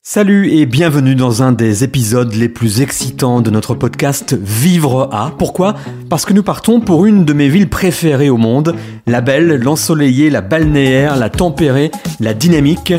Salut et bienvenue dans un des épisodes les plus excitants de notre podcast Vivre à. Pourquoi ? Parce que nous partons pour une de mes villes préférées au monde, la belle, l'ensoleillée, la balnéaire, la tempérée, la dynamique,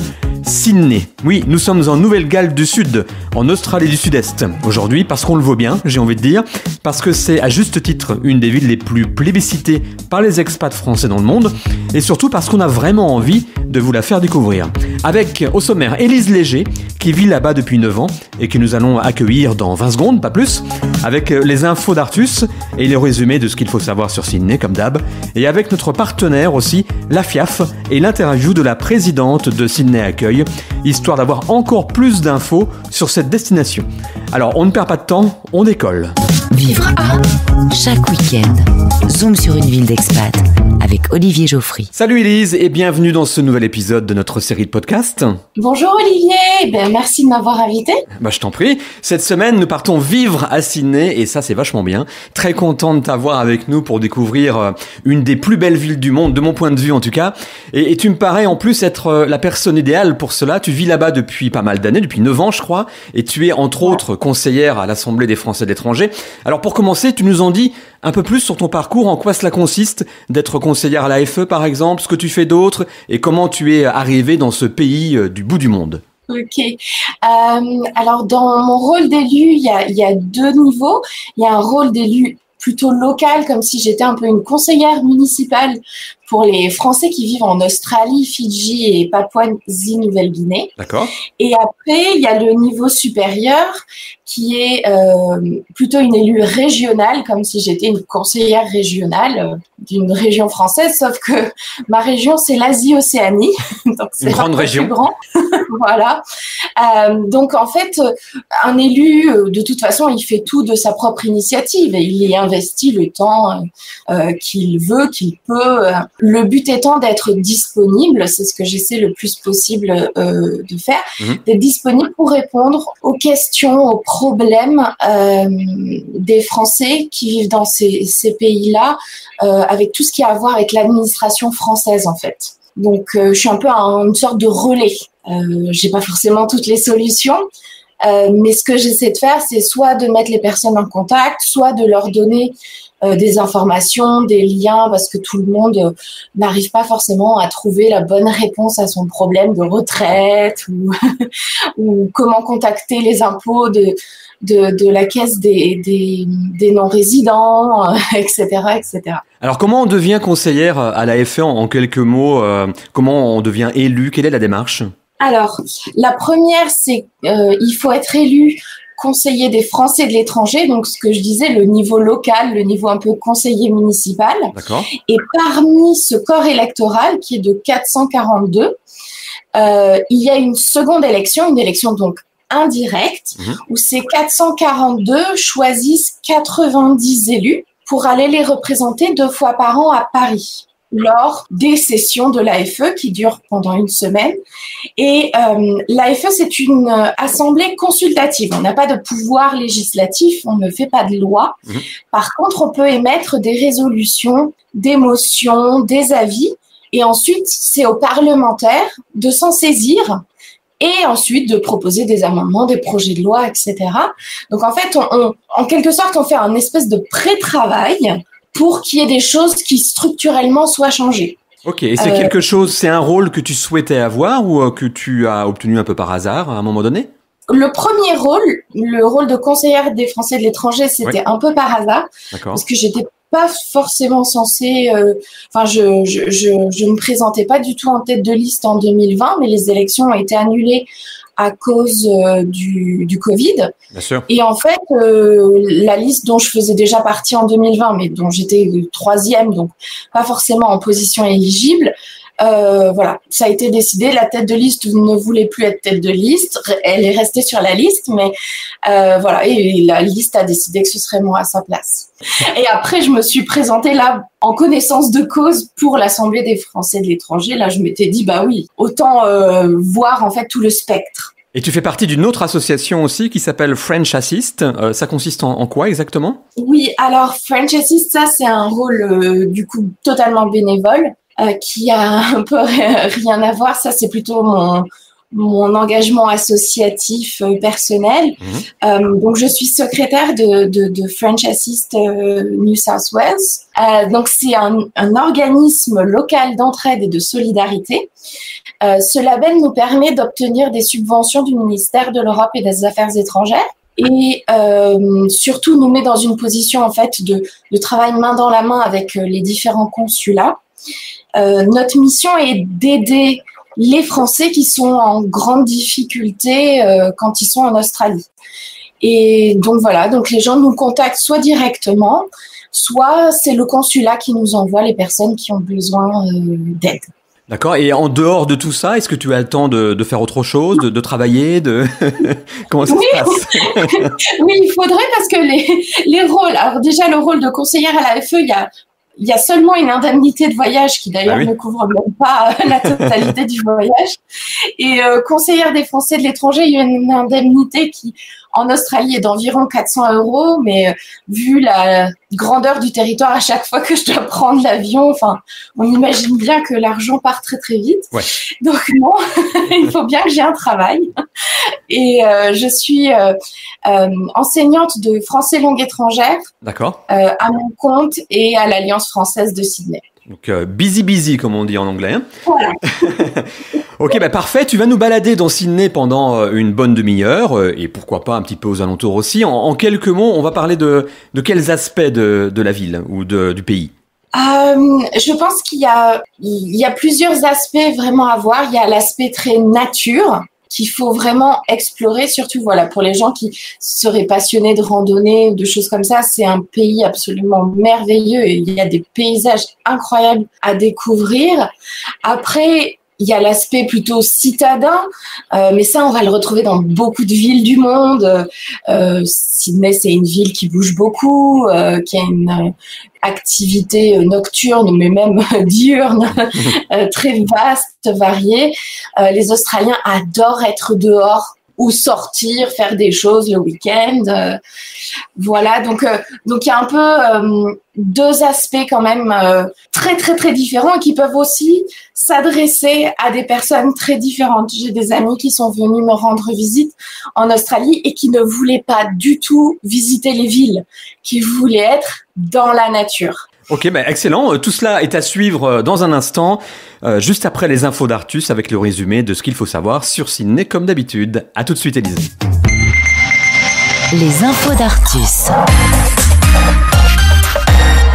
Sydney. Oui, nous sommes en Nouvelle-Galles du Sud, en Australie du Sud-Est. Aujourd'hui, parce qu'on le vaut bien, j'ai envie de dire, parce que c'est à juste titre une des villes les plus plébiscitées par les expats français dans le monde, et surtout parce qu'on a vraiment envie de vous la faire découvrir. Avec au sommaire Élise Léger, qui vit là-bas depuis 9 ans et que nous allons accueillir dans 20 secondes, pas plus, avec les infos d'Artus et les résumés de ce qu'il faut savoir sur Sydney, comme d'hab, et avec notre partenaire aussi, la FIAF, et l'interview de la présidente de Sydney Accueil, histoire d'avoir encore plus d'infos sur cette destination. Alors, on ne perd pas de temps, on décolle. Vivre à chaque week-end. Zoom sur une ville d'expat avec Olivier Geoffry. Salut Élise et bienvenue dans ce nouvel épisode de notre série de podcasts. Bonjour Olivier, merci de m'avoir invité. Je t'en prie. Cette semaine, nous partons vivre à Sydney et ça, c'est vachement bien. Très content de t'avoir avec nous pour découvrir une des plus belles villes du monde, de mon point de vue en tout cas. Et tu me parais en plus être la personne idéale pour cela. Tu vis là-bas depuis pas mal d'années, depuis 9 ans je crois, et tu es entre autres conseillère à l'Assemblée des Français de l'étranger. Alors pour commencer, tu nous en dis un peu plus sur ton parcours, en quoi cela consiste d'être conseillère à l'AFE par exemple, ce que tu fais d'autre et comment tu es arrivée dans ce pays du bout du monde. Ok. Alors dans mon rôle d'élu, il y a deux niveaux. Il y a un rôle d'élu plutôt local, comme si j'étais un peu une conseillère municipale pour les Français qui vivent en Australie, Fidji et Papouasie-Nouvelle-Guinée. D'accord. Et après, il y a le niveau supérieur qui est plutôt une élue régionale, comme si j'étais une conseillère régionale d'une région française, sauf que ma région, c'est l'Asie-Océanie. Donc c'est une grande région. Plus grand. Voilà. Donc en fait, un élu, de toute façon, il fait tout de sa propre initiative et il y investit le temps qu'il veut, qu'il peut. Le but étant d'être disponible, c'est ce que j'essaie le plus possible de faire, d'être disponible pour répondre aux questions, aux problèmes des Français qui vivent dans ces pays-là, avec tout ce qui a à voir avec l'administration française en fait. Donc je suis un peu une sorte de relais. J'ai pas forcément toutes les solutions, mais ce que j'essaie de faire, c'est soit de mettre les personnes en contact, soit de leur donner des informations, des liens, parce que tout le monde n'arrive pas forcément à trouver la bonne réponse à son problème de retraite ou comment contacter les impôts de la caisse des non-résidents, etc., etc. Alors comment on devient conseillère à l'AFE en quelques mots, comment on devient élu, quelle est la démarche ? Alors, la première, c'est il faut être élu conseiller des Français de l'étranger, donc ce que je disais, le niveau local, le niveau un peu conseiller municipal. D'accord. Et parmi ce corps électoral, qui est de 442, il y a une seconde élection, une élection donc indirecte, où ces 442 choisissent 90 élus pour aller les représenter 2 fois par an à Paris, lors des sessions de l'AFE qui durent pendant une semaine. Et l'AFE, c'est une assemblée consultative. On n'a pas de pouvoir législatif, on ne fait pas de loi. Par contre, on peut émettre des résolutions, des motions, des avis. Et ensuite, c'est aux parlementaires de s'en saisir et ensuite de proposer des amendements, des projets de loi, etc. Donc en fait, en quelque sorte, on fait un espèce de pré-travail pour qu'il y ait des choses qui structurellement soient changées. Ok, et c'est quelque chose, c'est un rôle que tu souhaitais avoir ou que tu as obtenu un peu par hasard à un moment donné ? Le premier rôle, le rôle de conseillère des Français de l'étranger, c'était un peu par hasard. D'accord. Parce que j'étais pas forcément censée, je me présentais pas du tout en tête de liste en 2020, mais les élections ont été annulées à cause du Covid. Bien sûr. Et en fait, la liste dont je faisais déjà partie en 2020, mais dont j'étais 3e, donc pas forcément en position éligible, voilà, ça a été décidé. La tête de liste ne voulait plus être tête de liste. Elle est restée sur la liste, mais voilà, et la liste a décidé que ce serait moi à sa place. Et après, je me suis présentée là en connaissance de cause pour l'Assemblée des Français de l'étranger. Là, je m'étais dit, bah oui, autant voir en fait tout le spectre. Et tu fais partie d'une autre association aussi qui s'appelle French Assist. Ça consiste en quoi exactement ? Oui, alors French Assist, ça c'est un rôle du coup totalement bénévole qui a un peu rien à voir. Ça c'est plutôt mon engagement associatif personnel. Donc, je suis secrétaire de French Assist New South Wales. Donc, c'est un organisme local d'entraide et de solidarité. Ce label nous permet d'obtenir des subventions du ministère de l'Europe et des Affaires étrangères. Et surtout nous met dans une position en fait de travail main dans la main avec les différents consulats. Notre mission est d'aider les Français qui sont en grande difficulté quand ils sont en Australie. Et donc voilà, donc les gens nous contactent soit directement, soit c'est le consulat qui nous envoie les personnes qui ont besoin d'aide. D'accord. Et en dehors de tout ça, est-ce que tu as le temps de faire autre chose, de travailler, comment ça se passe? Oui, il faudrait, parce que les rôles. Alors déjà, le rôle de conseillère à l'AFE, il y a seulement une indemnité de voyage qui d'ailleurs ne couvre même pas la totalité du voyage. Et conseillère des Français de l'étranger, il y a une indemnité qui en Australie est d'environ 400 €, mais vu la grandeur du territoire, à chaque fois que je dois prendre l'avion, enfin, on imagine bien que l'argent part très très vite. Ouais. Donc non, il faut bien que j'ai un travail. Et je suis enseignante de français langue étrangère. D'accord. À mon compte et à l'Alliance française de Sydney. Donc busy comme on dit en anglais. Hein. Voilà. Ok, parfait. Tu vas nous balader dans Sydney pendant une bonne demi-heure et pourquoi pas un petit peu aux alentours aussi. En quelques mots, on va parler de quels aspects de la ville ou du pays? Je pense qu'il y a plusieurs aspects vraiment à voir. Il y a l'aspect très nature qu'il faut vraiment explorer, surtout voilà pour les gens qui seraient passionnés de randonnée ou de choses comme ça. C'est un pays absolument merveilleux et il y a des paysages incroyables à découvrir. Après, il y a l'aspect plutôt citadin, mais ça, on va le retrouver dans beaucoup de villes du monde. Sydney, c'est une ville qui bouge beaucoup, qui a une activité nocturne, mais même diurne, très vaste, variée. Les Australiens adorent être dehors ou sortir, faire des choses le week-end. Voilà, donc il y a un peu deux aspects quand même très très très différents qui peuvent aussi s'adresser à des personnes très différentes. J'ai des amis qui sont venus me rendre visite en Australie et qui ne voulaient pas du tout visiter les villes, qui voulaient être dans la nature. Ok, excellent. Tout cela est à suivre dans un instant, juste après les infos d'Artus avec le résumé de ce qu'il faut savoir sur Sydney comme d'habitude. À tout de suite, Élise. Les infos d'Artus.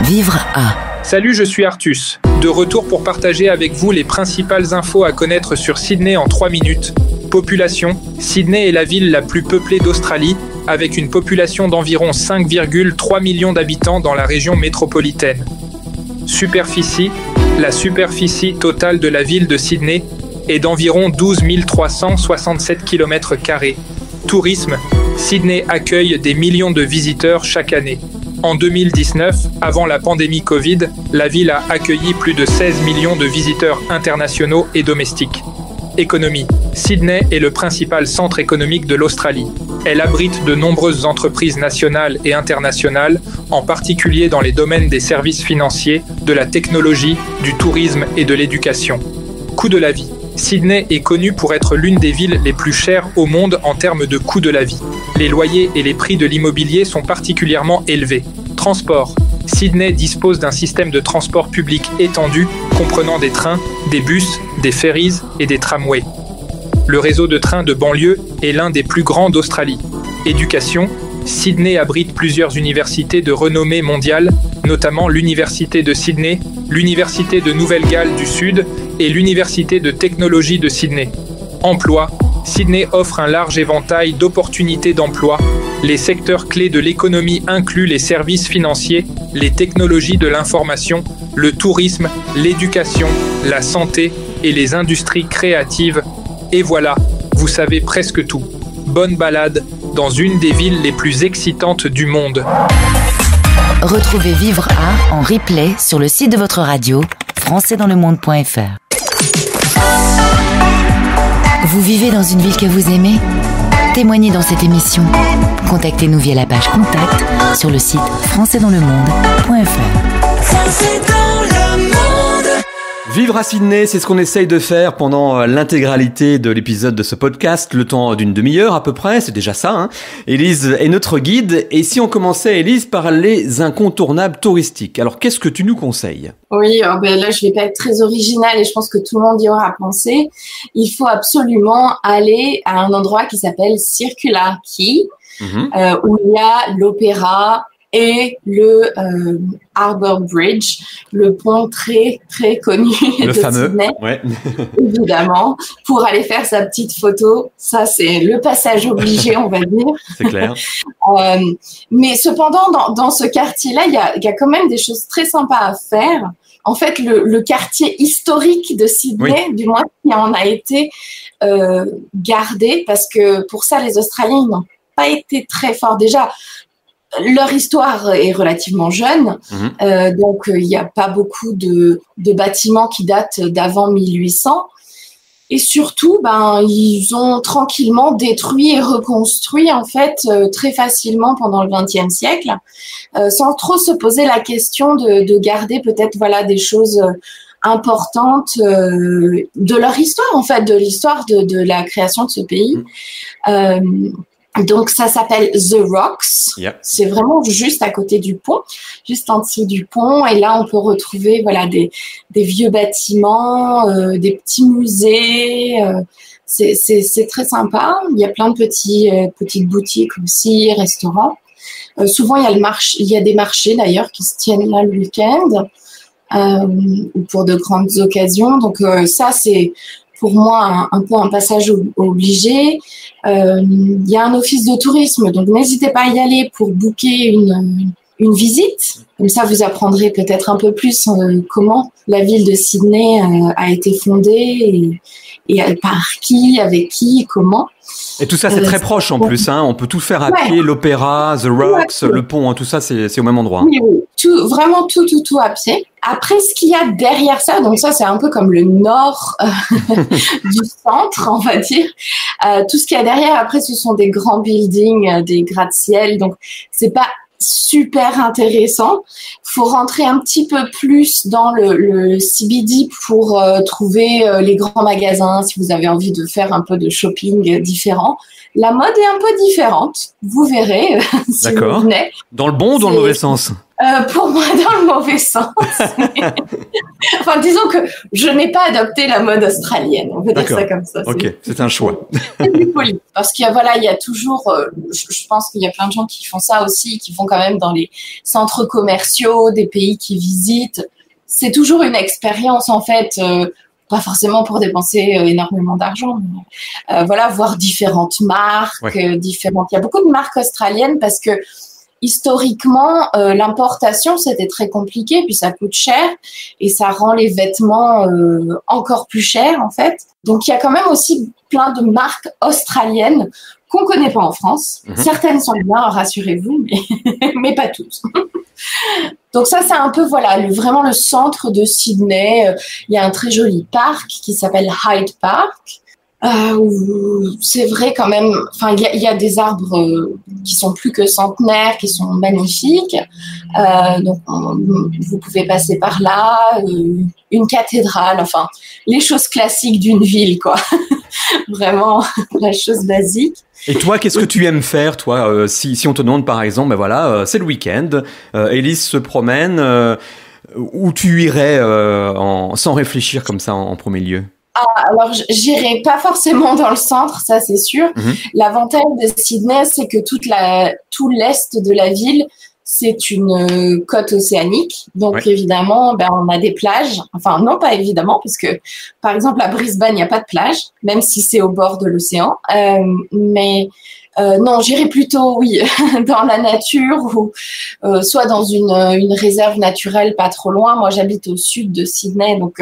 Vivre à. Salut, je suis Artus. De retour pour partager avec vous les principales infos à connaître sur Sydney en 3 minutes. Population. Sydney est la ville la plus peuplée d'Australie, avec une population d'environ 5,3 millions d'habitants dans la région métropolitaine. Superficie. La superficie totale de la ville de Sydney est d'environ 12 367 km². Tourisme. Sydney accueille des millions de visiteurs chaque année. En 2019, avant la pandémie Covid, la ville a accueilli plus de 16 millions de visiteurs internationaux et domestiques. Économie. Sydney est le principal centre économique de l'Australie. Elle abrite de nombreuses entreprises nationales et internationales, en particulier dans les domaines des services financiers, de la technologie, du tourisme et de l'éducation. Coût de la vie. Sydney est connue pour être l'une des villes les plus chères au monde en termes de coût de la vie. Les loyers et les prix de l'immobilier sont particulièrement élevés. Transport. Sydney dispose d'un système de transport public étendu, comprenant des trains, des bus, des ferries et des tramways. Le réseau de trains de banlieue est l'un des plus grands d'Australie. Éducation. Sydney abrite plusieurs universités de renommée mondiale, notamment l'Université de Sydney, l'Université de Nouvelle-Galles du Sud et l'Université de technologie de Sydney. Emploi. Sydney offre un large éventail d'opportunités d'emploi. Les secteurs clés de l'économie incluent les services financiers, les technologies de l'information, le tourisme, l'éducation, la santé et les industries créatives. Et voilà, vous savez presque tout. Bonne balade dans une des villes les plus excitantes du monde. Retrouvez Vivre à en replay sur le site de votre radio, françaisdanslemonde.fr. Vous vivez dans une ville que vous aimez ? Témoignez dans cette émission. Contactez-nous via la page Contact sur le site françaisdanslemonde.fr. Vivre à Sydney, c'est ce qu'on essaye de faire pendant l'intégralité de l'épisode de ce podcast, le temps d'une demi-heure à peu près, c'est déjà ça. Hein. Élise est notre guide, et si on commençait, Élise, par les incontournables touristiques, alors qu'est-ce que tu nous conseilles ? Oui, là je vais pas être très originale et je pense que tout le monde y aura pensé. Il faut absolument aller à un endroit qui s'appelle Circular Quay, où il y a l'opéra et le Harbour Bridge, le pont très très connu le de fameux, Sydney, ouais. évidemment, pour aller faire sa petite photo. Ça, c'est le passage obligé, on va dire. C'est clair. Mais cependant, dans ce quartier-là, il y a quand même des choses très sympas à faire. En fait, le quartier historique de Sydney, du moins, qui en a été gardé, parce que pour ça, les Australiens, ils n'ont pas été très forts. Déjà, leur histoire est relativement jeune, donc il n'y a pas beaucoup de bâtiments qui datent d'avant 1800. Et surtout, ils ont tranquillement détruit et reconstruit en fait très facilement pendant le XXe siècle, sans trop se poser la question de garder peut-être des choses importantes de leur histoire en fait, de l'histoire de la création de ce pays. Donc, ça s'appelle The Rocks. Yep. C'est vraiment juste à côté du pont, juste en dessous du pont. Et là, on peut retrouver des vieux bâtiments, des petits musées. C'est très sympa. Il y a plein de petites boutiques aussi, restaurants. Souvent, il y a des marchés d'ailleurs qui se tiennent là le week-end ou pour de grandes occasions. Donc, ça, c'est pour moi un peu un passage obligé. Il y a un office de tourisme, donc n'hésitez pas à y aller pour booker une visite. Comme ça, vous apprendrez peut-être un peu plus comment la ville de Sydney a été fondée et par qui, avec qui, comment. Et tout ça, c'est très proche en plus. Hein. On peut tout faire à pied, l'opéra, The Rocks, le pont, hein, tout ça, c'est au même endroit. Oui, vraiment tout à pied. Après, ce qu'il y a derrière ça, donc ça, c'est un peu comme le nord du centre, on va dire. Tout ce qu'il y a derrière, après, ce sont des grands buildings, des gratte-ciel. Donc, c'est pas super intéressant. Faut rentrer un petit peu plus dans le CBD pour trouver les grands magasins si vous avez envie de faire un peu de shopping différent. La mode est un peu différente, vous verrez si vous venez. Dans le bon ou dans le mauvais sens ? Pour moi, dans le mauvais sens. Enfin, disons que je n'ai pas adopté la mode australienne. On peut dire ça comme ça. Ok, c'est un choix. C'est plus poli. Parce qu'il y a toujours, je pense qu'il y a plein de gens qui font ça aussi, qui vont quand même dans les centres commerciaux des pays qu'ils visitent. C'est toujours une expérience, en fait, pas forcément pour dépenser énormément d'argent, mais voir différentes marques, différentes. Il y a beaucoup de marques australiennes parce que historiquement, l'importation, c'était très compliqué, puis ça coûte cher et ça rend les vêtements encore plus chers, en fait. Donc, il y a quand même aussi plein de marques australiennes qu'on connaît pas en France. Certaines sont bien, rassurez-vous, mais pas toutes. Donc ça, c'est un peu, vraiment le centre de Sydney. Il y a un très joli parc qui s'appelle Hyde Park. Où c'est vrai quand même, il y a des arbres qui sont plus que centenaires, qui sont magnifiques. Donc, vous pouvez passer par là, une cathédrale, les choses classiques d'une ville, quoi. Vraiment, la chose basique. Et toi, qu'est-ce que tu aimes faire, toi, si on te demande, par exemple, c'est le week-end, Élise se promène, où tu irais sans réfléchir comme ça en premier lieu? Alors, j'irai pas forcément dans le centre, ça c'est sûr. L'avantage de Sydney, c'est que tout l'est de la ville, c'est une côte océanique. Donc, évidemment, on a des plages. Enfin, non, pas évidemment, parce que, par exemple, à Brisbane, il n'y a pas de plage, même si c'est au bord de l'océan. Non, j'irai plutôt, dans la nature ou soit dans une réserve naturelle pas trop loin. Moi, j'habite au sud de Sydney, donc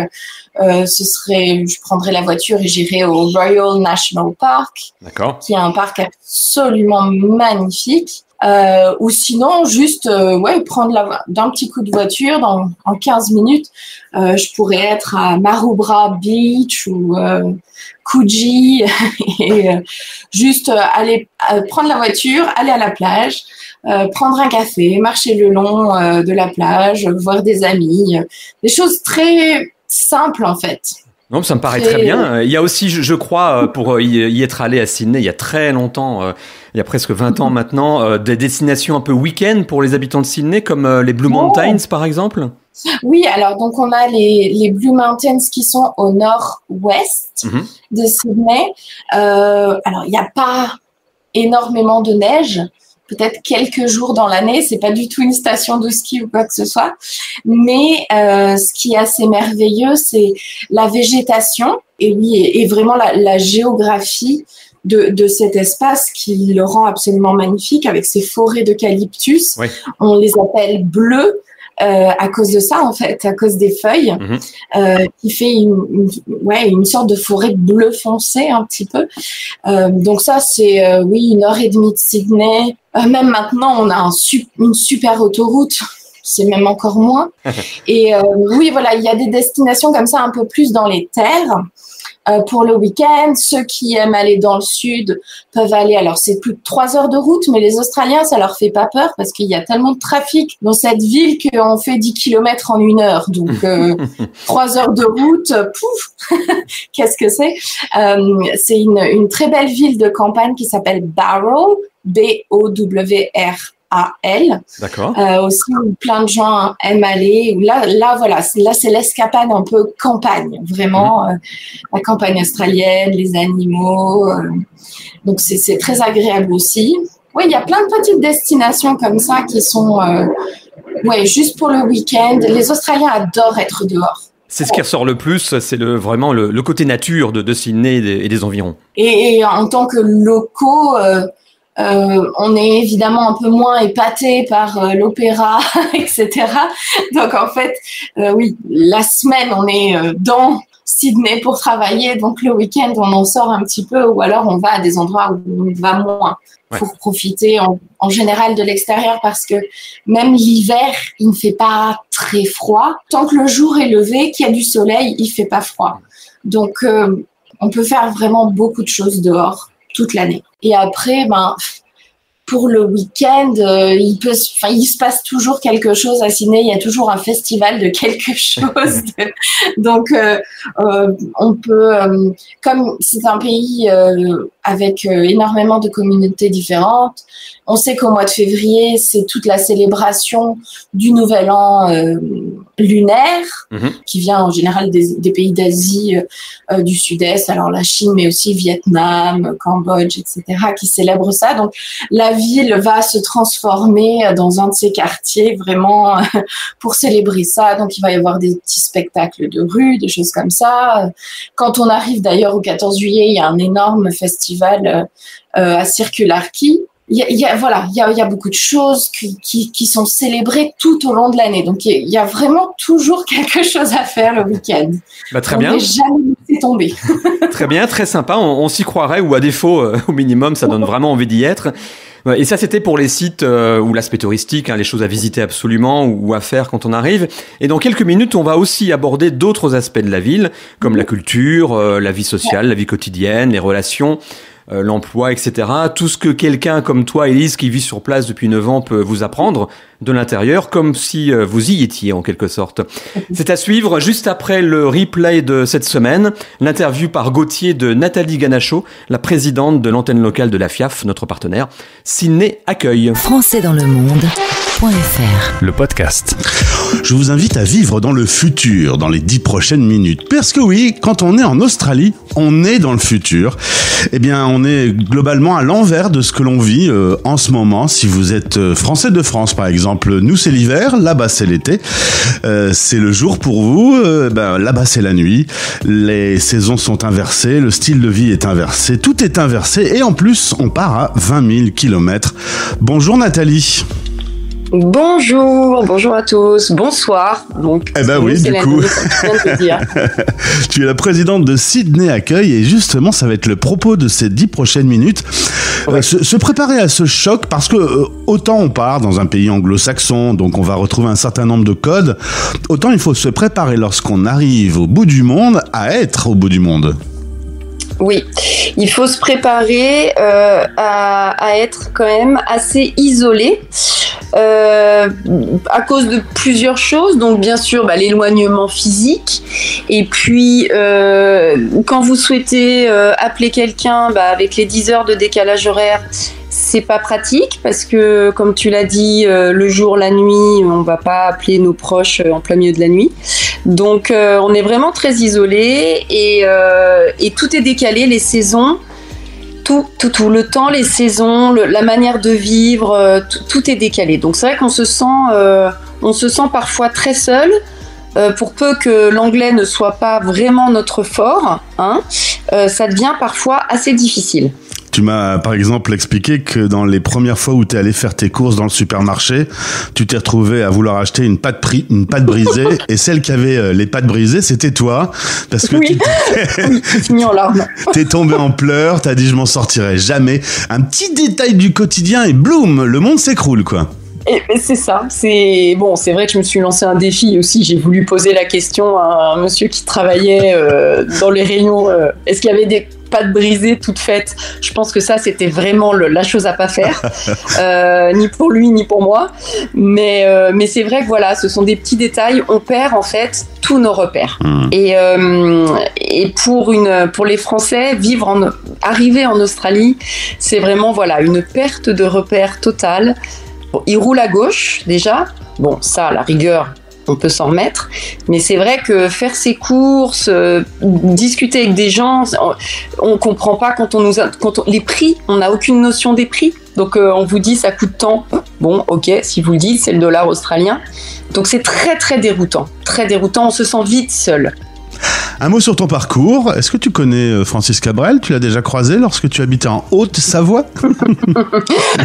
je prendrai la voiture et j'irai au Royal National Park, qui est un parc absolument magnifique. Ou sinon, juste prendre d'un petit coup de voiture, en 15 minutes, je pourrais être à Maroubra Beach ou Coogee et juste aller prendre la voiture, aller à la plage, prendre un café, marcher le long de la plage, voir des amis, des choses très simple en fait. Non, ça me paraît très bien. Il y a aussi, je crois, pour y être allé à Sydney il y a très longtemps, il y a presque 20 ans maintenant, des destinations un peu week-end pour les habitants de Sydney, comme les Blue Mountains par exemple. Oui, alors donc on a les Blue Mountains qui sont au nord-ouest de Sydney. Alors il n'y a pas énormément de neige, peut-être quelques jours dans l'année. C'est pas du tout une station de ski ou quoi que ce soit, mais ce qui est assez merveilleux, c'est la végétation et vraiment la géographie de cet espace qui le rend absolument magnifique avec ses forêts d'eucalyptus. Oui. On les appelle bleus. À cause de ça, en fait, à cause des feuilles, qui fait une sorte de forêt bleu foncé un petit peu. Donc ça, c'est 1h30 de Sydney. Même maintenant, on a une super autoroute. C'est même encore moins. Et oui, voilà, il y a des destinations comme ça un peu plus dans les terres. Pour le week-end, ceux qui aiment aller dans le sud peuvent aller. Alors, c'est plus de 3 heures de route, mais les Australiens, ça leur fait pas peur parce qu'il y a tellement de trafic dans cette ville qu'on fait 10 km en 1 heure. Donc, 3 heures de route, pouf, qu'est-ce que c'est? C'est une très belle ville de campagne qui s'appelle Bowral, B-O-W-R. A-L. D'accord. Aussi où plein de gens aiment aller. Là, c'est l'escapade un peu campagne, vraiment la campagne australienne, les animaux. Donc c'est très agréable aussi. Oui, il y a plein de petites destinations comme ça qui sont juste pour le week-end. Les Australiens adorent être dehors. C'est ce qui ressort le plus, c'est vraiment le côté nature de Sydney et des environs. Et en tant que locaux, on est évidemment un peu moins épaté par l'opéra, etc. Donc en fait, oui, la semaine on est dans Sydney pour travailler, donc le week-end on en sort un petit peu, ou alors on va à des endroits où on va moins pour profiter en général de l'extérieur, parce que même l'hiver il ne fait pas très froid. Tant que le jour est levé, qu'il y a du soleil, il fait pas froid. Donc on peut faire vraiment beaucoup de choses dehors toute l'année. Et après, pour le week-end, il se passe toujours quelque chose à Sydney. Il y a toujours un festival de quelque chose. Donc, on peut, comme c'est un pays avec énormément de communautés différentes, on sait qu'au mois de février, c'est toute la célébration du Nouvel An lunaire, qui vient en général des pays d'Asie du Sud-Est, alors la Chine, mais aussi Vietnam, Cambodge, etc., qui célèbrent ça. Donc, la ville va se transformer dans un de ces quartiers vraiment pour célébrer ça. Donc, il va y avoir des petits spectacles de rue, des choses comme ça. Quand on arrive d'ailleurs au 14 juillet, il y a un énorme festival à Circular Quay. Il y a beaucoup de choses qui sont célébrées tout au long de l'année. Donc, il y a vraiment toujours quelque chose à faire le week-end. Très bien. On n'est jamais laissé tomber. Très bien, très sympa. On s'y croirait, ou à défaut, au minimum, ça donne vraiment envie d'y être. Et ça, c'était pour les sites ou l'aspect touristique, les choses à visiter absolument ou à faire quand on arrive. Et dans quelques minutes, on va aussi aborder d'autres aspects de la ville, comme la culture, la vie sociale, la vie quotidienne, les relations, l'emploi, etc. Tout ce que quelqu'un comme toi, Élise, qui vit sur place depuis 9 ans, peut vous apprendre de l'intérieur, comme si vous y étiez en quelque sorte. C'est à suivre juste après le replay de cette semaine, l'interview par Gauthier de Nathalie Ganacho, la présidente de l'antenne locale de la FIAF, notre partenaire, Sydney Accueil. Françaisdanslemonde.fr. Le podcast. Je vous invite à vivre dans le futur dans les 10 prochaines minutes. Parce que oui, quand on est en Australie, on est dans le futur. Eh bien, on est globalement à l'envers de ce que l'on vit en ce moment. Si vous êtes français de France, par exemple, nous c'est l'hiver, là-bas c'est l'été. C'est le jour pour vous, là-bas c'est la nuit. Les saisons sont inversées, le style de vie est inversé, tout est inversé. Et en plus, on part à 20 000 km. Bonjour Nathalie. Bonjour à tous, bonsoir. Donc, oui, du coup, tu es la présidente de Sydney Accueil et justement, ça va être le propos de ces 10 prochaines minutes. Ouais. Se préparer à ce choc parce que autant on part dans un pays anglo-saxon, donc on va retrouver un certain nombre de codes, autant il faut se préparer lorsqu'on arrive au bout du monde à être au bout du monde. Oui, il faut se préparer à être quand même assez isolé. À cause de plusieurs choses. Donc bien sûr l'éloignement physique, et puis quand vous souhaitez appeler quelqu'un avec les 10 heures de décalage horaire, c'est pas pratique parce que, comme tu l'as dit, le jour, la nuit, on va pas appeler nos proches en plein milieu de la nuit. Donc on est vraiment très isolé, et tout est décalé, les saisons. Tout, le temps, les saisons, la manière de vivre, tout est décalé. Donc c'est vrai qu'on se sent parfois très seul, pour peu que l'anglais ne soit pas vraiment notre fort, ça devient parfois assez difficile. Tu m'as par exemple expliqué que dans les premières fois où tu es allé faire tes courses dans le supermarché, tu t'es retrouvé à vouloir acheter une pâte brisée, et celle qui avait les pâtes brisées, c'était toi, parce que oui, fini en larmes. T'es tombé en pleurs, t'as dit je m'en sortirai jamais. Un petit détail du quotidien et bloum, le monde s'écroule quoi. Et c'est ça, c'est vrai que je me suis lancé un défi aussi. J'ai voulu poser la question à un monsieur qui travaillait dans les rayons. Est-ce qu'il y avait des pâtes brisées toutes faites? Je pense que ça, c'était vraiment la chose à pas faire, ni pour lui ni pour moi. Mais c'est vrai que voilà, ce sont des petits détails. On perd en fait tous nos repères. Et pour les Français, arriver en Australie, c'est vraiment une perte de repères totale. Bon, il roule à gauche déjà. Bon, ça, à la rigueur, on peut s'en remettre. Mais c'est vrai que faire ses courses, discuter avec des gens, on comprend pas les prix. On n'a aucune notion des prix. Donc on vous dit ça coûte tant. Bon, ok, si vous le dites, c'est le dollar australien. Donc c'est très très déroutant. Très déroutant. On se sent vite seul. Un mot sur ton parcours. Est-ce que tu connais Francis Cabrel? Tu l'as déjà croisé lorsque tu habitais en Haute-Savoie?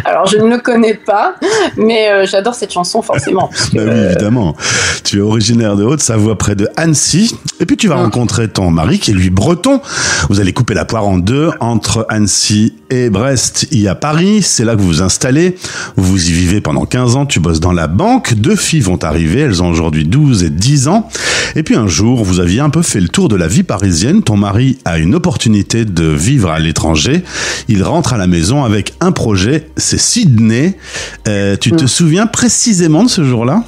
Alors, je ne le connais pas, mais j'adore cette chanson, forcément. Oui, évidemment. Tu es originaire de Haute-Savoie, près de Annecy. Et puis, tu vas rencontrer ton mari, qui est lui breton. Vous allez couper la poire en deux entre Annecy et Brest. Il y a Paris, c'est là que vous vous installez. Vous y vivez pendant 15 ans. Tu bosses dans la banque. 2 filles vont arriver. Elles ont aujourd'hui 12 et 10 ans. Et puis, un jour, vous aviez un peu fait le tour de la vie parisienne. Ton mari a une opportunité de vivre à l'étranger. Il rentre à la maison avec un projet, c'est Sydney. Tu te souviens précisément de ce jour-là?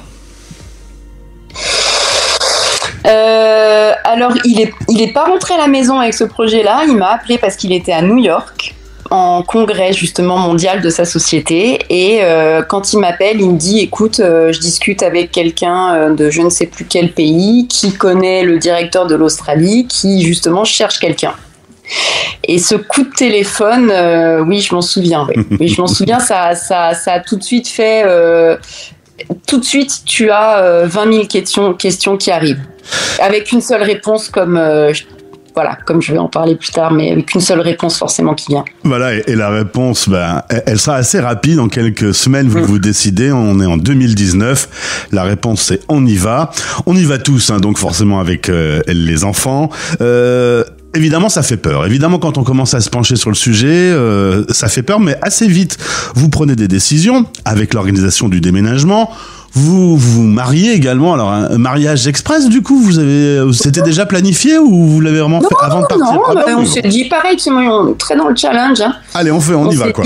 Alors, il est pas rentré à la maison avec ce projet-là. Il m'a appelé parce qu'il était à New York, en congrès justement mondial de sa société, et quand il m'appelle, il me dit écoute, je discute avec quelqu'un de je ne sais plus quel pays qui connaît le directeur de l'Australie qui justement cherche quelqu'un. Et ce coup de téléphone, oui, je m'en souviens. Oui, je m'en souviens. Ça a tout de suite fait. Tout de suite, tu as 20 000 questions qui arrivent avec une seule réponse, comme je vais en parler plus tard, mais avec une seule réponse forcément qui vient. Voilà, et la réponse, elle sera assez rapide. En quelques semaines, vous décidez. On est en 2019. La réponse, c'est on y va. On y va tous, donc forcément avec les enfants. Évidemment, ça fait peur. Évidemment, quand on commence à se pencher sur le sujet, ça fait peur, mais assez vite, vous prenez des décisions avec l'organisation du déménagement. Vous vous mariez également. Alors, un mariage express, du coup, c'était déjà planifié ou vous l'avez vraiment fait avant de partir? Non, on s'est dit pareil, on est très dans le challenge. Allez, on y va, quoi.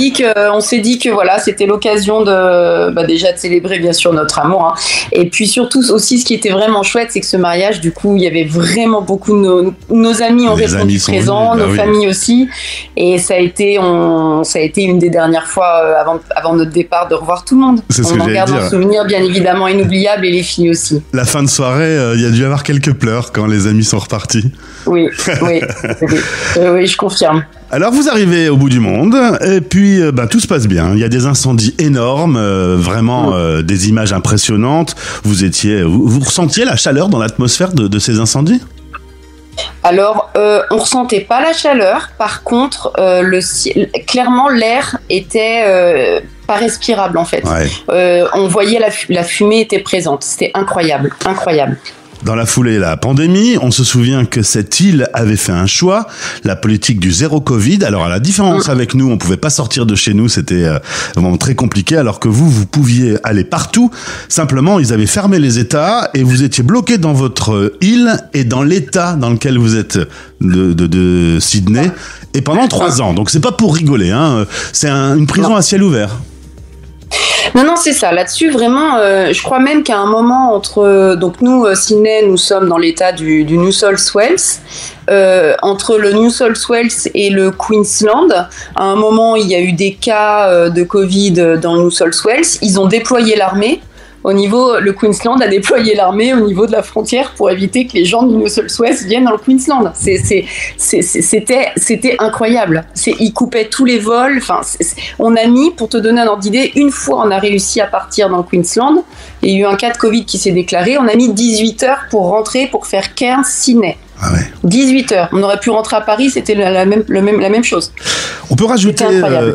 On s'est dit que voilà, c'était l'occasion déjà de célébrer, bien sûr, notre amour. Et puis surtout, aussi, ce qui était vraiment chouette, c'est que ce mariage, du coup, il y avait vraiment beaucoup de nos amis ont répondu présents, nos familles aussi. Et ça a été une des dernières fois, avant notre départ, de revoir tout le monde. On en garde un souvenir, bien évidemment, inoubliable, et les filles aussi. La fin de soirée, il y a dû y avoir quelques pleurs quand les amis sont repartis. Oui, je confirme. Alors vous arrivez au bout du monde, et puis tout se passe bien. Il y a des incendies énormes, vraiment des images impressionnantes. Vous ressentiez la chaleur dans l'atmosphère de ces incendies? Alors, on ressentait pas la chaleur. Par contre, clairement, l'air était pas respirable en fait. Ouais. On voyait la fumée était présente. C'était incroyable. Dans la foulée de la pandémie, on se souvient que cette île avait fait un choix, la politique du zéro Covid. Alors, à la différence avec nous, on pouvait pas sortir de chez nous, c'était vraiment très compliqué, alors que vous pouviez aller partout. Simplement, ils avaient fermé les États et vous étiez bloqué dans votre île et dans l'État dans lequel vous êtes de Sydney, et pendant 3 ans. Donc, c'est pas pour rigoler, c'est une prison à ciel ouvert. Non, c'est ça. Là-dessus, vraiment, je crois même qu'à un moment donc nous, Sydney, nous sommes dans l'état du New South Wales. Entre le New South Wales et le Queensland, à un moment, il y a eu des cas de Covid dans le New South Wales. Ils ont déployé l'armée. Le Queensland a déployé l'armée au niveau de la frontière pour éviter que les gens du New South Wales viennent dans le Queensland. C'était incroyable. Ils coupaient tous les vols. Enfin, on a mis, pour te donner un ordre d'idée, une fois on a réussi à partir dans le Queensland. Il y a eu un cas de Covid qui s'est déclaré. On a mis 18 heures pour rentrer, pour faire Cairns-Sydney. Ah ouais. 18 heures. On aurait pu rentrer à Paris, c'était la même chose. On peut rajouter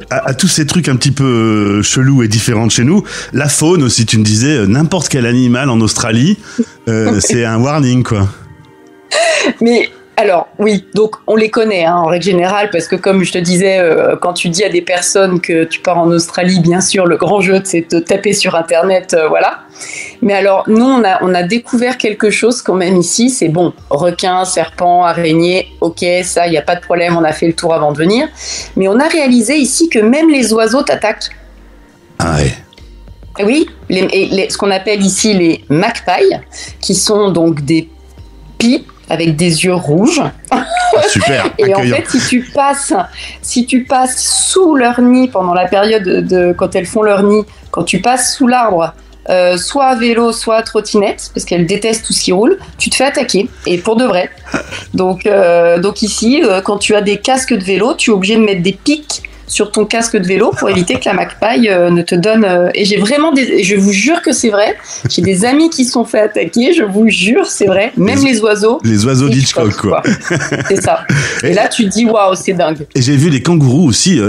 à tous ces trucs un petit peu chelous et différents de chez nous, la faune aussi. Tu me disais, n'importe quel animal en Australie, c'est un warning, quoi. Mais alors, oui, donc on les connaît en règle générale, parce que comme je te disais, quand tu dis à des personnes que tu pars en Australie, bien sûr, le grand jeu, c'est de taper sur Internet, voilà. Mais alors, nous, on a découvert quelque chose quand même ici, c'est bon, requins, serpents, araignées, ok, ça, il n'y a pas de problème, on a fait le tour avant de venir. Mais on a réalisé ici que même les oiseaux t'attaquent. Ah ouais. Oui, ce qu'on appelle ici les magpies, qui sont donc des pies avec des yeux rouges. Super. Et accueillant. en fait, si tu passes sous leur nid pendant la période quand elles font leur nid, quand tu passes sous l'arbre, soit à vélo, soit à trottinette, parce qu'elles détestent tout ce qui roule, tu te fais attaquer, et pour de vrai. Donc ici, quand tu as des casques de vélo, tu es obligé de mettre des pics sur ton casque de vélo pour éviter que la magpie ne te donne... Et j'ai vraiment je vous jure que c'est vrai, j'ai des amis qui se sont fait attaquer, je vous jure, c'est vrai, même les oiseaux. Les oiseaux d'Hitchcock, quoi. C'est ça. Et là, tu te dis, waouh, c'est dingue. Et j'ai vu les kangourous aussi,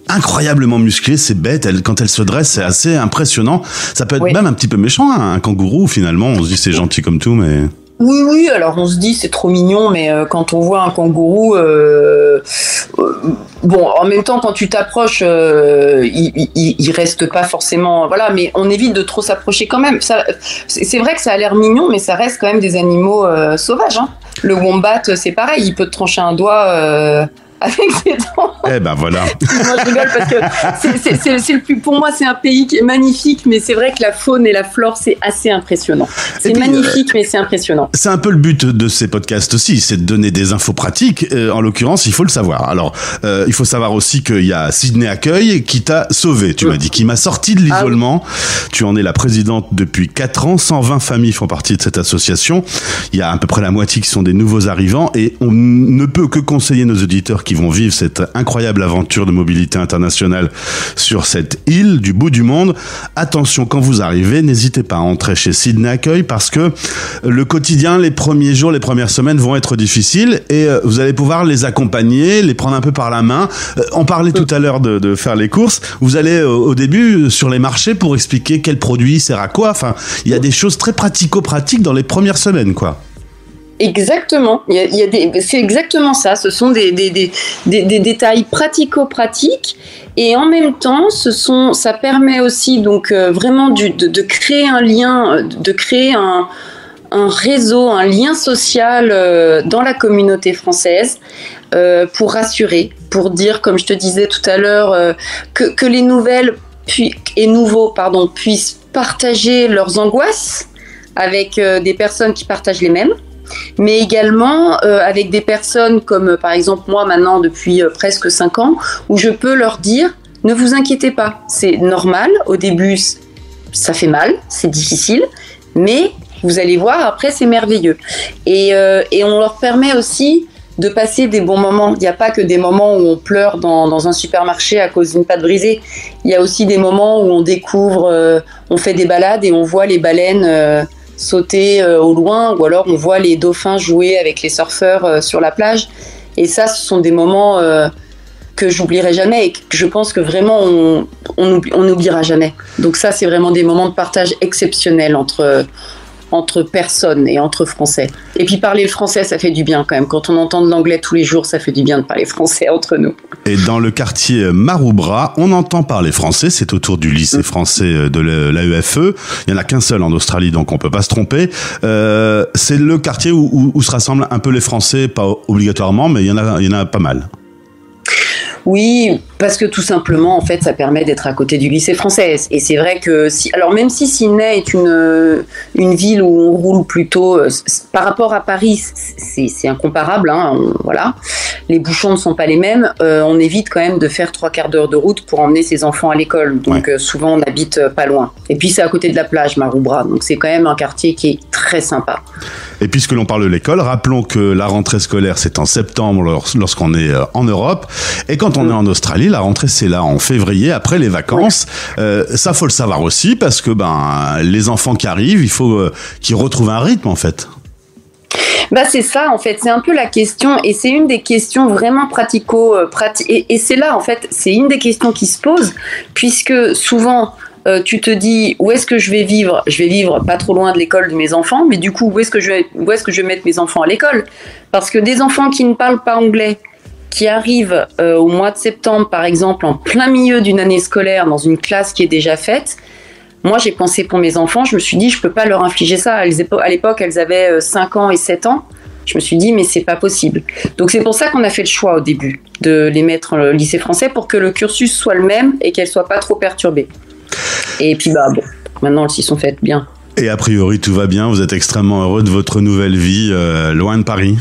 incroyablement musclés, c'est bête, quand elles se dressent, c'est assez impressionnant. Ça peut être même un petit peu méchant, hein, un kangourou, finalement, on se dit c'est gentil comme tout, mais... Oui, alors on se dit c'est trop mignon, mais quand on voit un kangourou, bon, en même temps quand tu t'approches, il reste pas forcément, voilà, mais on évite de trop s'approcher quand même. C'est vrai que ça a l'air mignon, mais ça reste quand même des animaux sauvages. Hein. Le wombat, c'est pareil, il peut te trancher un doigt. Avec ses dents. Eh ben voilà. Moi je rigole parce que c'est le plus. Pour moi c'est un pays qui est magnifique, mais c'est vrai que la faune et la flore c'est assez impressionnant. C'est magnifique, mais c'est impressionnant. C'est un peu le but de ces podcasts aussi, c'est de donner des infos pratiques. En l'occurrence, il faut le savoir. Alors, il faut savoir aussi qu'il y a Sydney Accueil qui t'a sauvé. Tu m'as dit qui m'a sorti de l'isolement. Ah oui. Tu en es la présidente depuis 4 ans. 120 familles font partie de cette association. Il y a à peu près la moitié qui sont des nouveaux arrivants et on ne peut que conseiller nos auditeurs qui vont vivre cette incroyable aventure de mobilité internationale sur cette île du bout du monde. Attention, quand vous arrivez, n'hésitez pas à entrer chez Sydney Accueil parce que le quotidien, les premiers jours, les premières semaines vont être difficiles et vous allez pouvoir les accompagner, les prendre un peu par la main. On parlait tout à l'heure de faire les courses. Vous allez au début sur les marchés pour expliquer quel produit sert à quoi. Enfin, il y a des choses très pratico-pratiques dans les premières semaines, quoi. Exactement, c'est exactement ça. Ce sont des détails pratico-pratiques et en même temps, ça permet aussi donc vraiment de créer un lien, de créer un réseau, un lien social dans la communauté française pour rassurer, pour dire, comme je te disais tout à l'heure, que les nouveaux puissent partager leurs angoisses avec des personnes qui partagent les mêmes. Mais également avec des personnes comme par exemple moi maintenant depuis presque 5 ans où je peux leur dire ne vous inquiétez pas, c'est normal, au début ça fait mal, c'est difficile, mais vous allez voir après c'est merveilleux et on leur permet aussi de passer des bons moments. Il n'y a pas que des moments où on pleure dans un supermarché à cause d'une pâte brisée, il y a aussi des moments où on découvre, on fait des balades et on voit les baleines sauter au loin, ou alors on voit les dauphins jouer avec les surfeurs sur la plage. Et ça, ce sont des moments que j'oublierai jamais et que je pense que vraiment on n'oubliera jamais. Donc ça, c'est vraiment des moments de partage exceptionnels entre personnes et entre Français. Et puis parler le français, ça fait du bien quand même. Quand on entend de l'anglais tous les jours, ça fait du bien de parler français entre nous. Et dans le quartier Maroubra, on entend parler français. C'est autour du lycée français de l'AEFE. Il n'y en a qu'un seul en Australie, donc on peut pas se tromper. C'est le quartier où se rassemblent un peu les Français, pas obligatoirement, mais il y en a pas mal. Oui, Parce que tout simplement, en fait, ça permet d'être à côté du lycée français. Et c'est vrai que alors même si Sydney est une ville où on roule plutôt, par rapport à Paris, c'est incomparable. Hein, voilà, les bouchons ne sont pas les mêmes. On évite quand même de faire 3/4 d'heure de route pour emmener ses enfants à l'école. Donc souvent on habite pas loin. Et puis c'est à côté de la plage, Maroubra. Donc c'est quand même un quartier qui est très sympa. Et puisque l'on parle de l'école, rappelons que la rentrée scolaire c'est en septembre lorsqu'on est en Europe, et quand on est en Australie, la rentrée c'est là en février après les vacances. Ça faut le savoir aussi parce que les enfants qui arrivent, il faut qu'ils retrouvent un rythme en fait. C'est ça en fait, c'est un peu la question et c'est une des questions vraiment et c'est là en fait, c'est une des questions qui se posent puisque souvent tu te dis où est-ce que je vais vivre pas trop loin de l'école de mes enfants, mais du coup où est-ce que je vais mettre mes enfants à l'école, parce que des enfants qui ne parlent pas anglais qui arrivent au mois de septembre par exemple en plein milieu d'une année scolaire dans une classe qui est déjà faite. Moi, j'ai pensé pour mes enfants, je me suis dit, je peux pas leur infliger ça. À l'époque, elles avaient 5 ans et 7 ans. Je me suis dit, mais c'est pas possible. Donc, c'est pour ça qu'on a fait le choix au début de les mettre au lycée français pour que le cursus soit le même et qu'elles soient pas trop perturbées. Et puis, maintenant, elles s'y sont faites bien. Et a priori, tout va bien. Vous êtes extrêmement heureux de votre nouvelle vie, loin de Paris.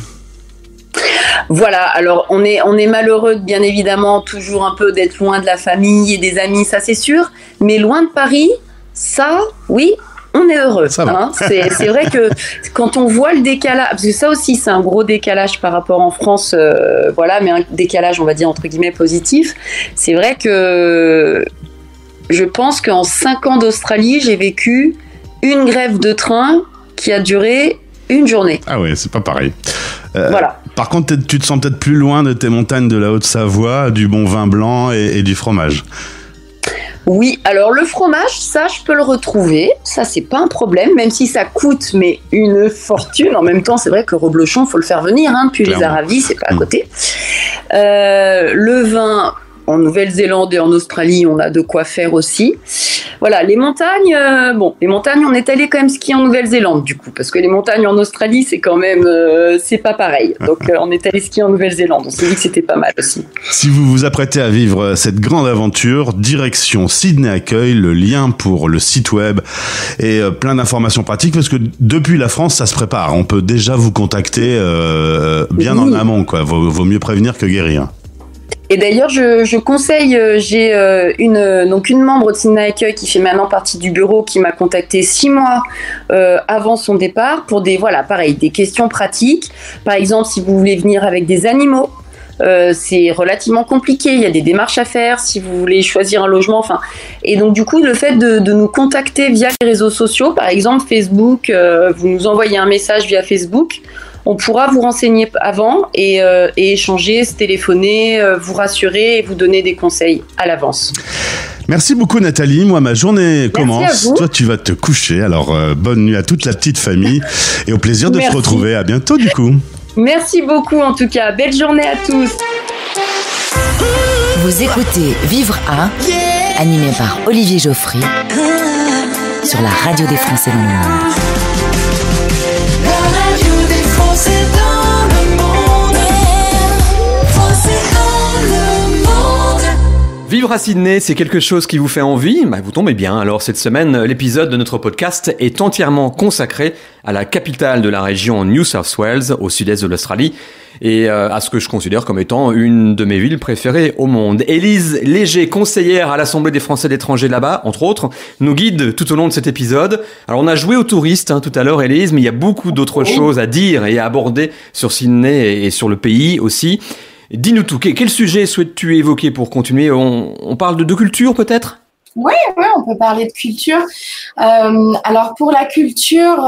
Voilà, alors on est malheureux bien évidemment toujours un peu d'être loin de la famille et des amis, ça c'est sûr, mais loin de Paris, ça, oui, on est heureux. Hein. C'est vrai que quand on voit le décalage, parce que ça aussi c'est un gros décalage par rapport en France, mais un décalage on va dire entre guillemets positif, c'est vrai que je pense qu'en 5 ans d'Australie, j'ai vécu une grève de train qui a duré une journée. Ah ouais, c'est pas pareil. Voilà. Par contre, tu te sens peut-être plus loin de tes montagnes de la Haute-Savoie, du bon vin blanc et du fromage. Oui, alors le fromage, ça, je peux le retrouver. Ça, c'est pas un problème, même si ça coûte mais une fortune. En même temps, c'est vrai que Reblochon, faut le faire venir, depuis les Aravis, c'est pas à côté. Le vin, en Nouvelle-Zélande et en Australie, on a de quoi faire aussi. Voilà, les montagnes, on est allé quand même skier en Nouvelle-Zélande du coup, parce que les montagnes en Australie, c'est quand même, c'est pas pareil. Donc on est allé skier en Nouvelle-Zélande, on s'est dit que c'était pas mal aussi. Si vous vous apprêtez à vivre cette grande aventure, direction Sydney Accueil, le lien pour le site web et plein d'informations pratiques, parce que depuis la France, ça se prépare. On peut déjà vous contacter bien en amont, quoi. Vaut mieux prévenir que guérir. Et d'ailleurs, je conseille, j'ai une membre de Sydney Accueil qui fait maintenant partie du bureau qui m'a contacté 6 mois avant son départ pour des questions pratiques. Par exemple, si vous voulez venir avec des animaux, c'est relativement compliqué. Il y a des démarches à faire si vous voulez choisir un logement. Et donc du coup, le fait de nous contacter via les réseaux sociaux, par exemple Facebook, vous nous envoyez un message via Facebook. On pourra vous renseigner avant et échanger, se téléphoner, vous rassurer et vous donner des conseils à l'avance. Merci beaucoup Nathalie, moi ma journée commence, toi tu vas te coucher, alors bonne nuit à toute la petite famille et au plaisir de se retrouver, à bientôt du coup. Merci beaucoup en tout cas, belle journée à tous. Vous écoutez Vivre à, animé par Olivier Geoffry sur la radio des Français dans le monde. Vivre à Sydney, c'est quelque chose qui vous fait envie ? Vous tombez bien. Alors cette semaine, l'épisode de notre podcast est entièrement consacré à la capitale de la région New South Wales, au sud-est de l'Australie, et à ce que je considère comme étant une de mes villes préférées au monde. Élise Léger, conseillère à l'Assemblée des Français de l'étranger là-bas, entre autres, nous guide tout au long de cet épisode. Alors on a joué aux touristes tout à l'heure, Élise, mais il y a beaucoup d'autres choses à dire et à aborder sur Sydney et sur le pays aussi. Dis-nous tout, quel sujet souhaites-tu évoquer pour continuer ? On parle de culture peut-être ? Oui, on peut parler de culture. Alors pour la culture,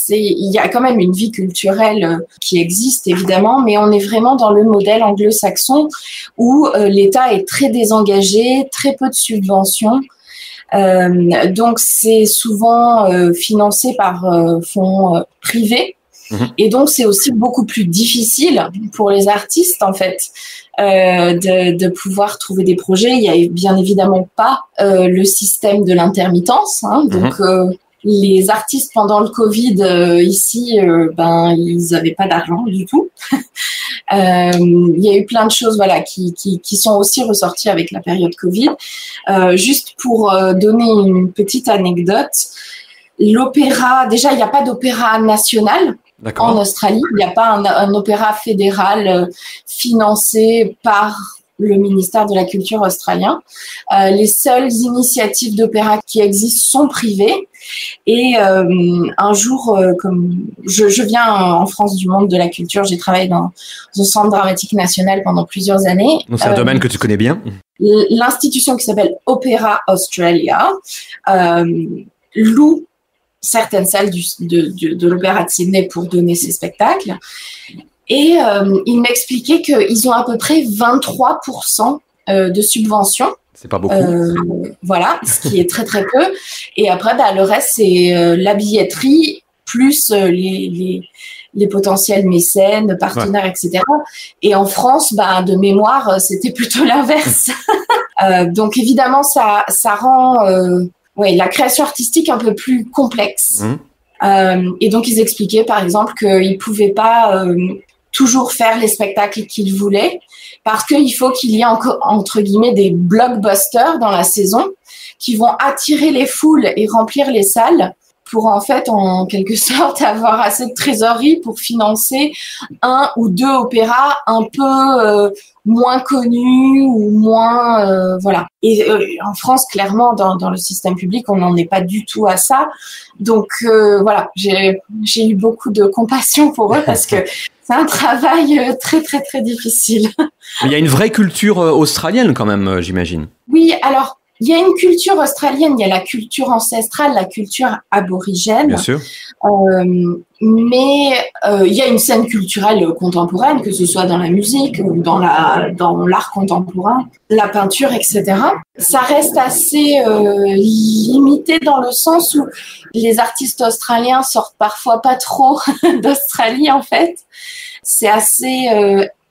il y a quand même une vie culturelle qui existe évidemment, mais on est vraiment dans le modèle anglo-saxon où l'État est très désengagé, très peu de subventions. Donc c'est souvent financé par fonds privés. Et donc, c'est aussi beaucoup plus difficile pour les artistes, en fait, de pouvoir trouver des projets. Il y a bien évidemment pas le système de l'intermittence. Donc, Les artistes pendant le Covid ici, ils n'avaient pas d'argent du tout. Il y a eu plein de choses, voilà, qui sont aussi ressorties avec la période Covid. Juste pour donner une petite anecdote, l'opéra, déjà, il n'y a pas d'opéra national. D'accord. En Australie. Il n'y a pas un opéra fédéral financé par le ministère de la Culture australien. Les seules initiatives d'opéra qui existent sont privées. Et un jour, comme je viens en France du monde de la culture, j'ai travaillé dans un centre dramatique national pendant plusieurs années. Donc c'est un domaine que tu connais bien. L'institution qui s'appelle Opera Australia loue certaines salles de l'Opéra de Sydney pour donner ces spectacles. Et il m'expliquait qu'ils ont à peu près 23% de subventions. C'est pas beaucoup. Voilà, ce qui est très très peu. Et après, le reste, c'est la billetterie plus les potentiels mécènes, partenaires, etc. Et en France, de mémoire, c'était plutôt l'inverse. Donc évidemment, ça rend la création artistique un peu plus complexe. Et donc, ils expliquaient, par exemple, qu'ils ne pouvaient pas toujours faire les spectacles qu'ils voulaient parce qu'il faut qu'il y ait, entre guillemets, des blockbusters dans la saison qui vont attirer les foules et remplir les salles pour, en fait, en quelque sorte, avoir assez de trésorerie pour financer 1 ou 2 opéras un peu moins connus ou moins... voilà. Et en France, clairement, dans le système public, on n'en est pas du tout à ça. Donc, voilà, j'ai eu beaucoup de compassion pour eux parce que c'est un travail très, très, très difficile. Il y a une vraie culture australienne quand même, j'imagine. Oui, alors... Il y a une culture australienne, il y a la culture ancestrale, la culture aborigène. Bien sûr. Mais il y a une scène culturelle contemporaine, que ce soit dans la musique ou dans l'art contemporain, la peinture, etc. Ça reste assez limité dans le sens où les artistes australiens sortent parfois pas trop d'Australie, en fait. C'est assez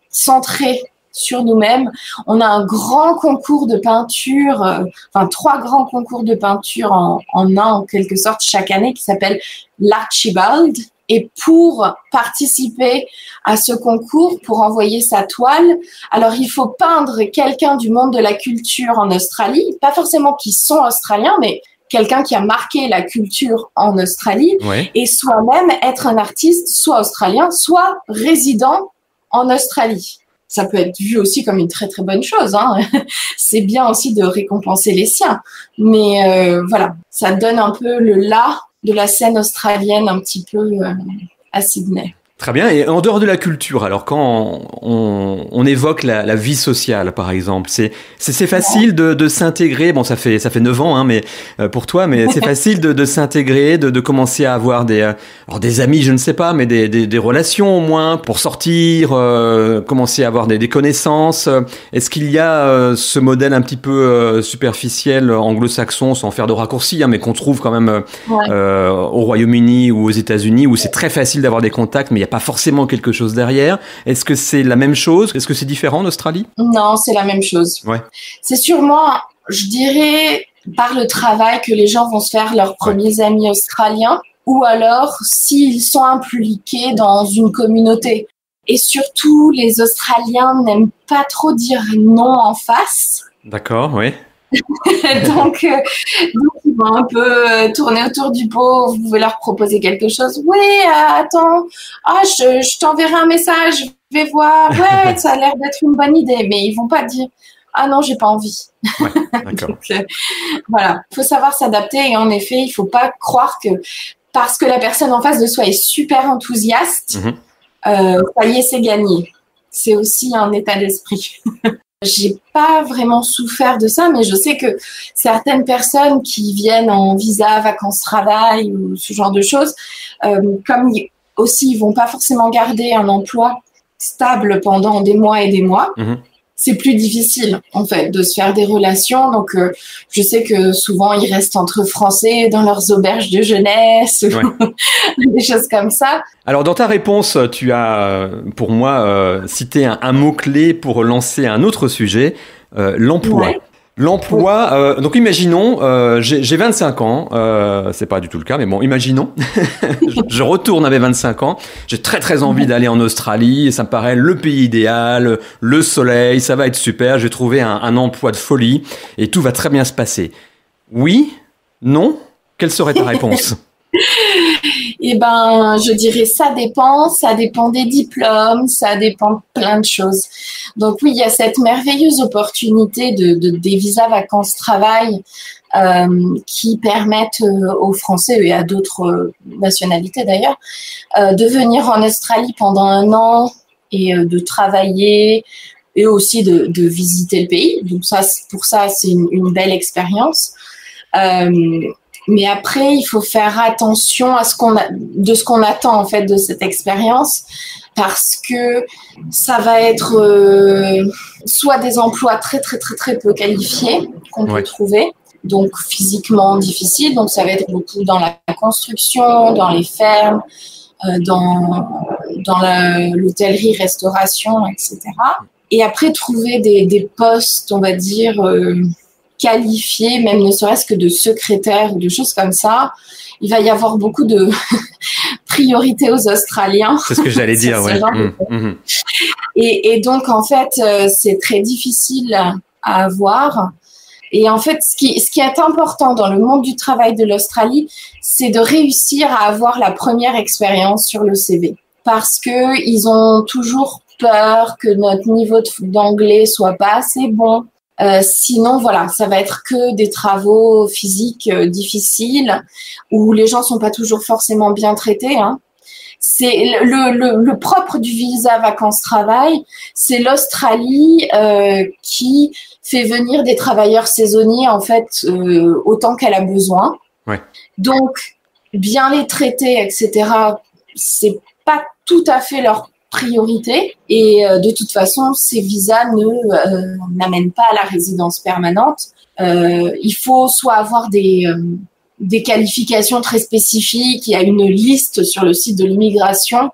centré sur nous-mêmes. On a un grand concours de peinture, 3 grands concours de peinture en un, en quelque sorte, chaque année, qui s'appelle l'Archibald. Et pour participer à ce concours, pour envoyer sa toile, alors il faut peindre quelqu'un du monde de la culture en Australie, pas forcément qui sont australiens, mais quelqu'un qui a marqué la culture en Australie, et soi-même être un artiste soit australien, soit résident en Australie. Ça peut être vu aussi comme une très très bonne chose. C'est bien aussi de récompenser les siens. Mais voilà, ça donne un peu le là de la scène australienne un petit peu à Sydney. Très bien. Et en dehors de la culture, alors quand on évoque la vie sociale, par exemple, c'est facile de s'intégrer. Bon, ça fait 9 ans, mais pour toi, mais c'est facile de s'intégrer, de commencer à avoir des amis, je ne sais pas, mais des relations au moins pour sortir, commencer à avoir des connaissances. Est-ce qu'il y a ce modèle un petit peu superficiel anglo-saxon, sans faire de raccourcis, mais qu'on trouve quand même au Royaume-Uni ou aux États-Unis, où c'est très facile d'avoir des contacts, mais il n'y a pas forcément quelque chose derrière. Est-ce que c'est la même chose? Est-ce que c'est différent en Australie? Non, c'est la même chose. Ouais. C'est sûrement, je dirais, par le travail que les gens vont se faire leurs premiers amis australiens, ou alors s'ils sont impliqués dans une communauté. Et surtout, les Australiens n'aiment pas trop dire non en face. D'accord, oui. donc, ils vont un peu tourner autour du pot. Vous pouvez leur proposer quelque chose. Oui, attends, je t'enverrai un message, je vais voir. Ouais, ça a l'air d'être une bonne idée. Mais ils vont pas dire ah non, j'ai pas envie. Ouais, d'accord. Donc, voilà, il faut savoir s'adapter. Et en effet, il faut pas croire que parce que la personne en face de soi est super enthousiaste, ça y est, c'est gagné. C'est aussi un état d'esprit. J'ai pas vraiment souffert de ça, mais je sais que certaines personnes qui viennent en visa, vacances-travail ou ce genre de choses, comme aussi ils vont pas forcément garder un emploi stable pendant des mois et des mois, c'est plus difficile en fait de se faire des relations. Donc je sais que souvent ils restent entre Français dans leurs auberges de jeunesse, des choses comme ça. Alors dans ta réponse, tu as pour moi cité un mot-clé pour lancer un autre sujet, l'emploi. L'emploi, donc imaginons, j'ai 25 ans, c'est pas du tout le cas, mais bon, imaginons, je retourne à mes 25 ans, j'ai très envie d'aller en Australie, et ça me paraît le pays idéal, le soleil, ça va être super, j'ai trouvé un emploi de folie, et tout va très bien se passer. Oui? Non? Quelle serait ta réponse? Eh ben, je dirais ça dépend des diplômes, ça dépend de plein de choses. Donc oui, il y a cette merveilleuse opportunité des visas vacances-travail qui permettent aux Français et à d'autres nationalités d'ailleurs de venir en Australie pendant 1 an et de travailler et aussi de visiter le pays. Donc ça, pour ça, c'est une belle expérience. Mais après, il faut faire attention à ce qu'on attend en fait de cette expérience, parce que ça va être soit des emplois très peu qualifiés qu'on peut trouver, donc physiquement difficiles. Donc ça va être beaucoup dans la construction, dans les fermes, dans l'hôtellerie, restauration, etc. Et après trouver des postes, on va dire qualifiés, même ne serait-ce que de secrétaire ou de choses comme ça, il va y avoir beaucoup de priorité aux Australiens. C'est ce que j'allais dire, ouais. Et donc, en fait, c'est très difficile à avoir. Et en fait, ce qui est important dans le monde du travail de l'Australie, c'est de réussir à avoir la première expérience sur le CV. Parce que ils ont toujours peur que notre niveau d'anglais soit pas assez bon. Sinon, voilà, ça va être que des travaux physiques difficiles où les gens sont pas toujours forcément bien traités. Hein. C'est le propre du visa vacances-travail, c'est l'Australie qui fait venir des travailleurs saisonniers en fait autant qu'elle a besoin. Ouais. Donc, bien les traiter, etc. C'est pas tout à fait leur priorité, et de toute façon ces visas n'amènent pas à la résidence permanente. Il faut soit avoir des qualifications très spécifiques. Il y a une liste sur le site de l'immigration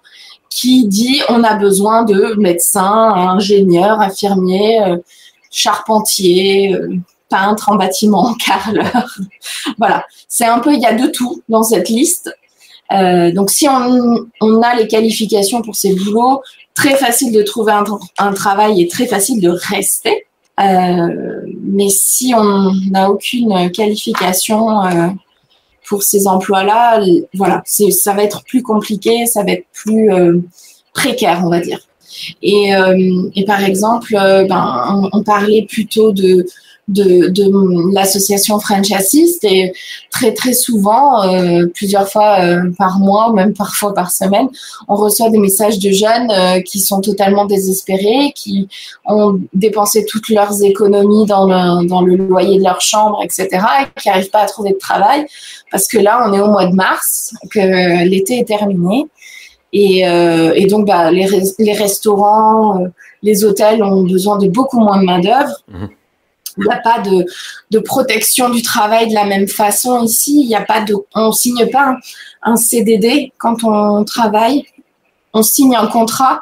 qui dit on a besoin de médecins, ingénieurs, infirmiers, charpentiers, peintres en bâtiment, carreleurs. Voilà, c'est un peu, il y a de tout dans cette liste. Donc, si on a les qualifications pour ces boulots, très facile de trouver un travail et très facile de rester. Mais si on n'a aucune qualification pour ces emplois-là, voilà, ça va être plus compliqué, ça va être plus précaire, on va dire. Et par exemple, on parlait plutôt de l'association French Assist, et très souvent, plusieurs fois par mois, même parfois par semaine, on reçoit des messages de jeunes qui sont totalement désespérés, qui ont dépensé toutes leurs économies dans le loyer de leur chambre, etc., et qui n'arrivent pas à trouver de travail, parce que là, on est au mois de mars, que l'été est terminé. Et donc, les restaurants, les hôtels ont besoin de beaucoup moins de main-d'œuvre. Mmh. Il n'y a pas de protection du travail de la même façon ici. On signe pas un CDD quand on travaille. On signe un contrat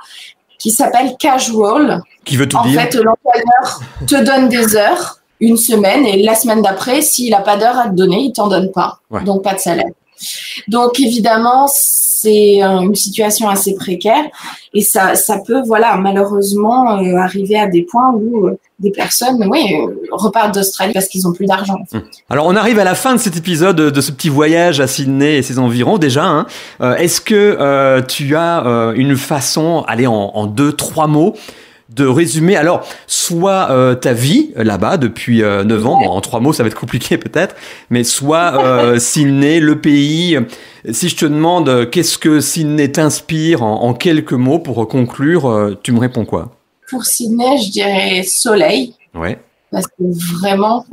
qui s'appelle casual. Qui veut tout dire. En fait, l'employeur te donne des heures, une semaine, et la semaine d'après, s'il n'a pas d'heures à te donner, il t'en donne pas. Ouais. Donc, pas de salaire. Donc, évidemment, c'est une situation assez précaire, et ça peut, malheureusement, arriver à des points où des personnes, repartent d'Australie parce qu'ils n'ont plus d'argent. Alors, on arrive à la fin de cet épisode, de ce petit voyage à Sydney et ses environs, déjà. Hein. Est-ce que tu as une façon, allez, en 2-3 mots, de résumer, alors, soit ta vie là-bas depuis 9 ans, bon, en 3 mots ça va être compliqué peut-être, mais soit Sydney, le pays. Si je te demande qu'est-ce que Sydney t'inspire en quelques mots pour conclure, tu me réponds quoi? Pour Sydney, je dirais soleil. Ouais. Parce que vraiment...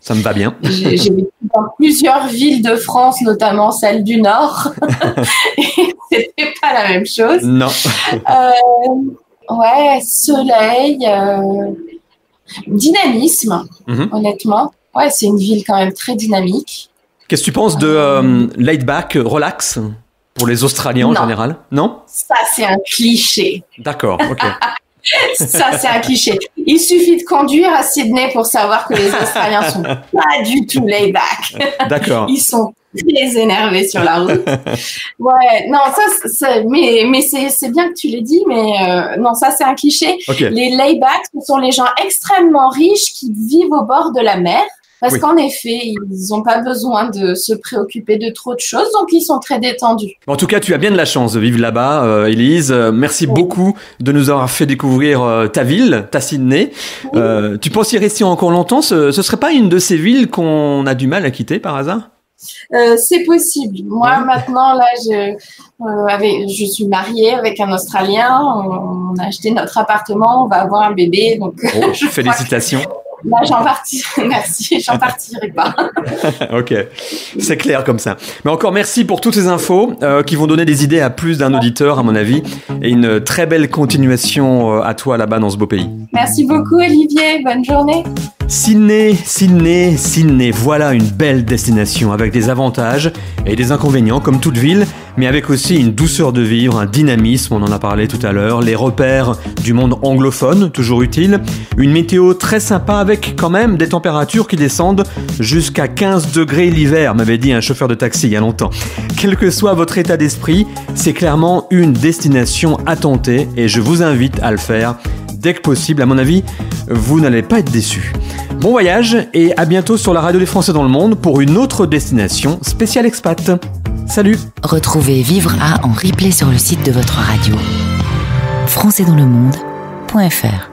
Ça me va bien. J'ai vécu dans plusieurs villes de France, notamment celle du Nord, et c'était pas la même chose. Non. Ouais, soleil, dynamisme, honnêtement. Ouais, c'est une ville quand même très dynamique. Qu'est-ce que tu penses de laid back, relax, pour les Australiens en général? Non. Ça, c'est un cliché. D'accord, ok. Ça, c'est un cliché. Il suffit de conduire à Sydney pour savoir que les Australiens sont pas du tout laid back. D'accord. Ils sont très énervés sur la route. Ouais, non, mais c'est bien que tu l'aies dit, mais non, ça, c'est un cliché. Okay. Les lay back, ce sont les gens extrêmement riches qui vivent au bord de la mer. Parce qu'en effet, ils n'ont pas besoin de se préoccuper de trop de choses, donc ils sont très détendus. En tout cas, tu as bien de la chance de vivre là-bas, Élise. Merci beaucoup de nous avoir fait découvrir ta ville, ta Sydney. Tu penses y rester encore longtemps? Ce serait pas une de ces villes qu'on a du mal à quitter par hasard? C'est possible. Moi, maintenant, là, je suis mariée avec un Australien. On a acheté notre appartement. On va avoir un bébé. Donc, félicitations. Là, merci, j'en partirai pas. Ok, c'est clair comme ça. Mais encore merci pour toutes ces infos qui vont donner des idées à plus d'un auditeur, à mon avis. Et une très belle continuation à toi là-bas dans ce beau pays. Merci beaucoup, Olivier. Bonne journée. Sydney, voilà une belle destination avec des avantages et des inconvénients comme toute ville, mais avec aussi une douceur de vivre, un dynamisme, on en a parlé tout à l'heure, les repères du monde anglophone, toujours utile, une météo très sympa avec quand même des températures qui descendent jusqu'à 15 degrés l'hiver, m'avait dit un chauffeur de taxi il y a longtemps. Quel que soit votre état d'esprit, c'est clairement une destination à tenter et je vous invite à le faire dès que possible. À mon avis, vous n'allez pas être déçus. Bon voyage et à bientôt sur la radio des Français dans le monde pour une autre destination spéciale expat. Salut! Retrouvez Vivre A en replay sur le site de votre radio. françaisdanslemonde.fr